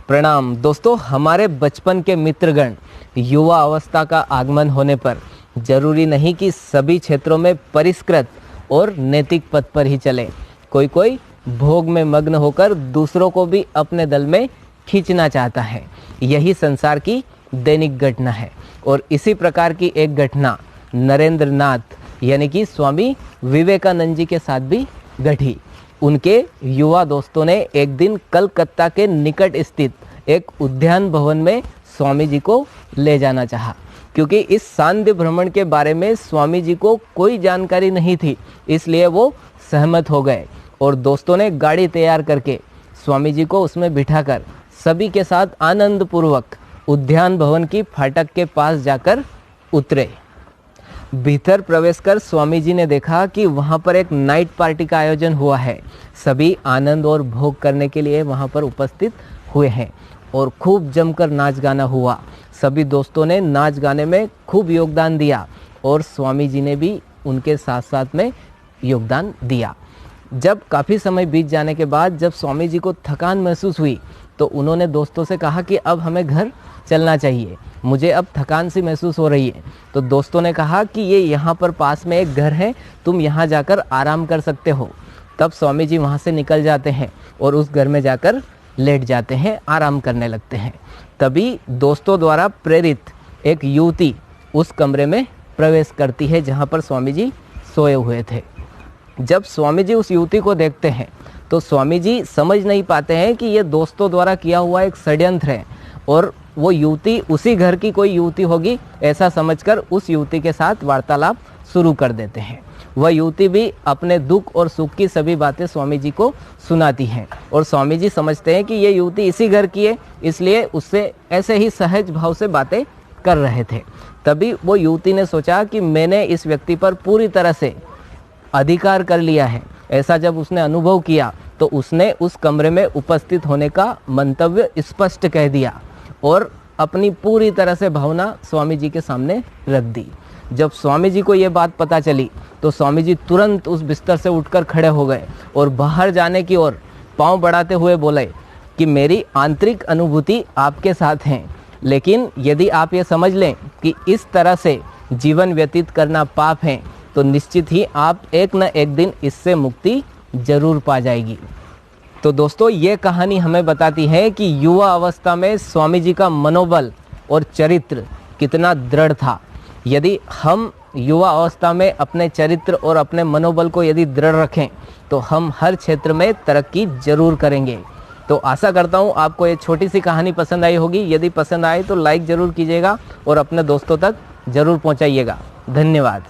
प्रणाम दोस्तों। हमारे बचपन के मित्रगण युवा अवस्था का आगमन होने पर जरूरी नहीं कि सभी क्षेत्रों में परिष्कृत और नैतिक पथ पर ही चले। कोई कोई भोग में मग्न होकर दूसरों को भी अपने दल में खींचना चाहता है। यही संसार की दैनिक घटना है और इसी प्रकार की एक घटना नरेंद्र नाथ यानी कि स्वामी विवेकानंद जी के साथ भी घटी। उनके युवा दोस्तों ने एक दिन कलकत्ता के निकट स्थित एक उद्यान भवन में स्वामी जी को ले जाना चाहा, क्योंकि इस सांध्य भ्रमण के बारे में स्वामी जी को कोई जानकारी नहीं थी। इसलिए वो सहमत हो गए और दोस्तों ने गाड़ी तैयार करके स्वामी जी को उसमें बिठाकर सभी के साथ आनंद पूर्वक उद्यान भवन की फाटक के पास जाकर उतरे। भीतर प्रवेश कर स्वामी जी ने देखा कि वहाँ पर एक नाइट पार्टी का आयोजन हुआ है। सभी आनंद और भोग करने के लिए वहाँ पर उपस्थित हुए हैं और खूब जमकर नाच गाना हुआ। सभी दोस्तों ने नाच गाने में खूब योगदान दिया और स्वामी जी ने भी उनके साथ साथ में योगदान दिया। जब काफ़ी समय बीत जाने के बाद जब स्वामी जी को थकान महसूस हुई तो उन्होंने दोस्तों से कहा कि अब हमें घर चलना चाहिए, मुझे अब थकान सी महसूस हो रही है। तो दोस्तों ने कहा कि ये यहाँ पर पास में एक घर है, तुम यहाँ जाकर आराम कर सकते हो। तब स्वामी जी वहाँ से निकल जाते हैं और उस घर में जाकर लेट जाते हैं, आराम करने लगते हैं। तभी दोस्तों द्वारा प्रेरित एक युवती उस कमरे में प्रवेश करती है जहाँ पर स्वामी जी सोए हुए थे। जब स्वामी जी उस युवती को देखते हैं तो स्वामी जी समझ नहीं पाते हैं कि ये दोस्तों द्वारा किया हुआ एक षड्यंत्र है और वो युवती उसी घर की कोई युवती होगी ऐसा समझकर उस युवती के साथ वार्तालाप शुरू कर देते हैं। वह युवती भी अपने दुख और सुख की सभी बातें स्वामी जी को सुनाती हैं और स्वामी जी समझते हैं कि ये युवती इसी घर की है, इसलिए उससे ऐसे ही सहज भाव से बातें कर रहे थे। तभी वो युवती ने सोचा कि मैंने इस व्यक्ति पर पूरी तरह से अधिकार कर लिया है। ऐसा जब उसने अनुभव किया तो उसने उस कमरे में उपस्थित होने का मंतव्य स्पष्ट कह दिया और अपनी पूरी तरह से भावना स्वामी जी के सामने रख दी। जब स्वामी जी को ये बात पता चली तो स्वामी जी तुरंत उस बिस्तर से उठकर खड़े हो गए और बाहर जाने की ओर पांव बढ़ाते हुए बोले कि मेरी आंतरिक अनुभूति आपके साथ है, लेकिन यदि आप ये समझ लें कि इस तरह से जीवन व्यतीत करना पाप है तो निश्चित ही आप एक न एक दिन इससे मुक्ति जरूर पा जाएगी। तो दोस्तों, ये कहानी हमें बताती है कि युवा अवस्था में स्वामी जी का मनोबल और चरित्र कितना दृढ़ था। यदि हम युवा अवस्था में अपने चरित्र और अपने मनोबल को यदि दृढ़ रखें तो हम हर क्षेत्र में तरक्की जरूर करेंगे। तो आशा करता हूँ आपको ये छोटी सी कहानी पसंद आई होगी। यदि पसंद आए तो लाइक ज़रूर कीजिएगा और अपने दोस्तों तक ज़रूर पहुँचाइएगा। धन्यवाद।